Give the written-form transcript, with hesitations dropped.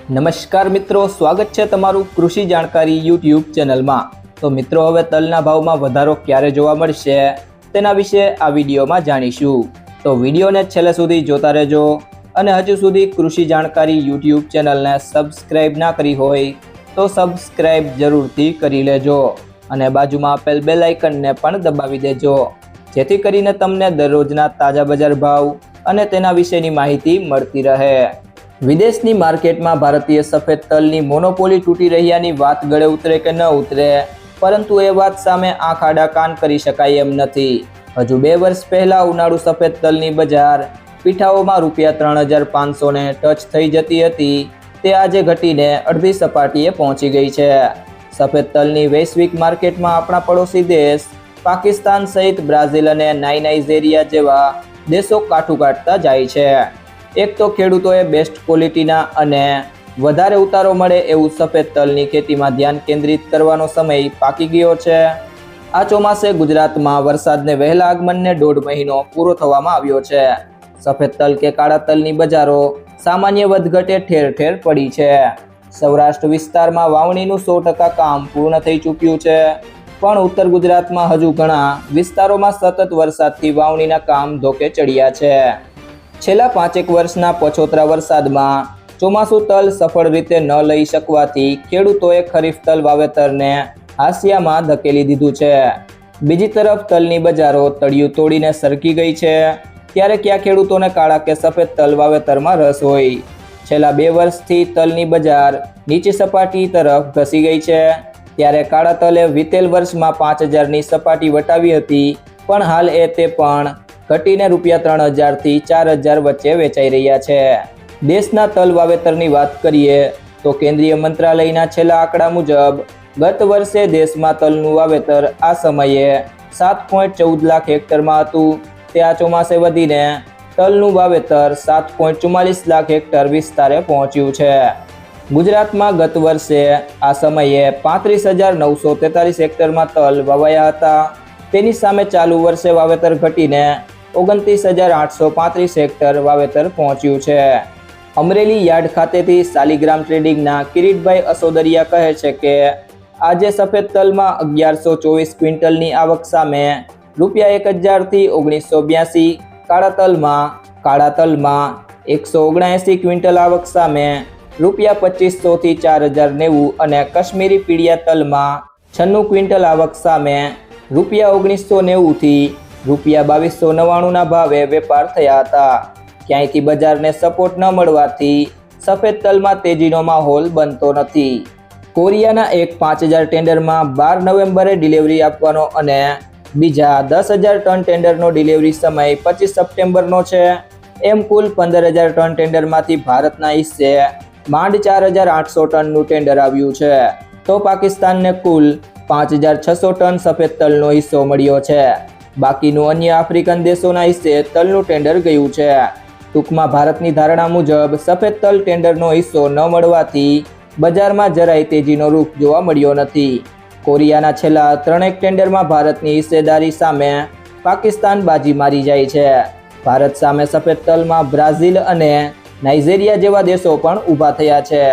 નમસ્કાર મિત્રો, સ્વાગત છે તમારું કૃષિ જાણકારી યુટ્યુબ ચેનલમાં। તો મિત્રો, હવે તલના ભાવમાં વધારો ક્યારે જોવા મળશે તેના વિશે આ વિડીયોમાં જાણીશું। તો વિડીયોને છેલ્લે સુધી જોતા રહેજો અને હજુ સુધી કૃષિ જાણકારી યુટ્યુબ ચેનલને સબસ્ક્રાઇબ ના કરી હોય તો સબસ્ક્રાઇબ જરૂરથી કરી લેજો અને બાજુમાં આપેલ બેલ આઇકનને પણ દબાવી દેજો, જેથી કરીને તમને દરરોજના તાજા બજાર ભાવ અને તેના વિશેની માહિતી મળતી રહે। વિદેશની માર્કેટમાં ભારતીય સફેદ તલની મોનોપોલી તૂટી રહ્યાની વાત ગળે ઉતરે કે ન ઉતરે, પરંતુ એ વાત સામે આંખ આડા કાન કરી શકાય એમ નથી। હજુ 2 વર્ષ પહેલા ઉનાળુ સફેદ તલની બજાર પીઠાઓમાં ₹3,500ને ટચ થઈ જતી હતી, તે આજે ઘટીને અડધી સપાટીએ પહોંચી ગઈ છે। સફેદ તલની વૈશ્વિક માર્કેટમાં આપણા પડોશી દેશ પાકિસ્તાન સહિત બ્રાઝિલ અને નાઇજીરિયા જેવા દેશો કાઠું કાઢતા જાય છે। એક તો ખેડૂતોએ બેસ્ટ ક્વોલિટીના અને વધારે ઉતારો મળે એવું સફેદ તલની ખેતીમાં ધ્યાન કેન્દ્રિત કરવાનો સમય પાકી ગયો છે। આ ચોમાસે ગુજરાતમાં વરસાદને વહેલા આગમનને 1.5 મહિનો પૂરો થવામાં આવ્યો છે। સફેદ તલ કે કાળા તલની બજારો સામાન્ય વધઘટે ઠેર ઠેર પડી છે। સૌરાષ્ટ્ર વિસ્તારમાં વાવણીનું 100% કામ પૂર્ણ થઈ ચૂક્યું છે, પણ ઉત્તર ગુજરાતમાં હજુ ઘણા વિસ્તારોમાં સતત વરસાદથી વાવણીના કામ ધોકે ચડ્યા છે। છેલ્લા 5 વર્ષના પછોતરા વરસાદમાં ચોમાસું તલ સફળ રીતે ન લઈ શકવાથી ખેડૂતોએ ખરીફ તલ વાવેતરને હાંસિયામાં ધકેલી દીધું છે। બીજી તરફ તલની બજારો તળિયું તોડીને સરકી ગઈ છે, ત્યારે ક્યાં ખેડૂતોને કાળા કે સફેદ તલ વાવેતરમાં રસ હોય। છેલ્લા 2 વર્ષથી તલની બજાર નીચી સપાટી તરફ ધસી ગઈ છે, ત્યારે કાળા તલે વીતેલ વર્ષમાં 5,000ની સપાટી વટાવી હતી, પણ હાલ તે પણ ઘટીને ₹3,000 થી 4,000 વચ્ચે વેચાઈ રહ્યા છે। દેશના તલ વાવેતરની વાત કરીએ તો કેન્દ્રીય મંત્રાલયના છેલ્લા આંકડા મુજબ ગત વર્ષે દેશમાં તલનું વાવેતર આ સમયે 7.14 લાખ હેક્ટરમાં હતું, તે આ ચોમાસે વધીને તલનું વાવેતર 7.44 લાખ હેક્ટર વિસ્તારે પહોંચ્યું છે। ગુજરાતમાં ગત વર્ષે આ સમયે 35,943 હેક્ટરમાં તલ વવાયા હતા, તેની સામે ચાલુ વર્ષે વાવેતર ઘટીને 29,835 હેક્ટર વાવેતર પહોંચ્યું છે। અમરેલી યાર્ડ ખાતેથી શાલિગ્રામ ટ્રેડિંગના કિરીટભાઈ અસોદરિયા કહે છે કે આજે સફેદ તલમાં 1,124 ક્વિન્ટલની આવક સામે ₹1,000 થી 1,982, કાળા તલમાં 179 ક્વિન્ટલ આવક સામે ₹2,500 થી 4,090 અને કશ્મીરી પીળિયા તલમાં 96 ક્વિન્ટલ આવક સામે ₹1,990 થી ₹2,299ના ભાવે વેપાર થયા હતા। ક્યાંયથી બજારને સપોર્ટ ન મળવાથી સફેદ તલમાં તેજીનો માહોલ બનતો નથી। કોરિયાના એક 5,000 ટેન્ડરમાં 12 નવેમ્બરે ડિલિવરી આપવાનો અને બીજા 10,000 ટન ટેન્ડરનો ડિલિવરી સમય 25 સપ્ટેમ્બરનો છે। એમ કુલ 15,000 ટન ટેન્ડરમાંથી ભારતના હિસ્સે માંડ 4,800 ટનનું ટેન્ડર આવ્યું છે, તો પાકિસ્તાનને કુલ 5,600 ટન સફેદ તલનો હિસ્સો મળ્યો છે। બાકીનું અન્ય આફ્રિકન દેશોના હિસ્સે તલનું ટેન્ડર ગયું છે। ટૂંકમાં ભારતની ધારણા મુજબ સફેદ તલ ટેન્ડરનો હિસ્સો ન મળવાથી બજારમાં જરાય તેજીનો રૂખ જોવા મળ્યો નથી। કોરિયાના છેલ્લા 3 ટેન્ડરમાં ભારતની હિસ્સેદારી સામે પાકિસ્તાન બાજી મારી જાય છે। ભારત સામે સફેદ તલમાં બ્રાઝિલ અને નાઇજીરિયા જેવા દેશો પણ ઊભા થયા છે।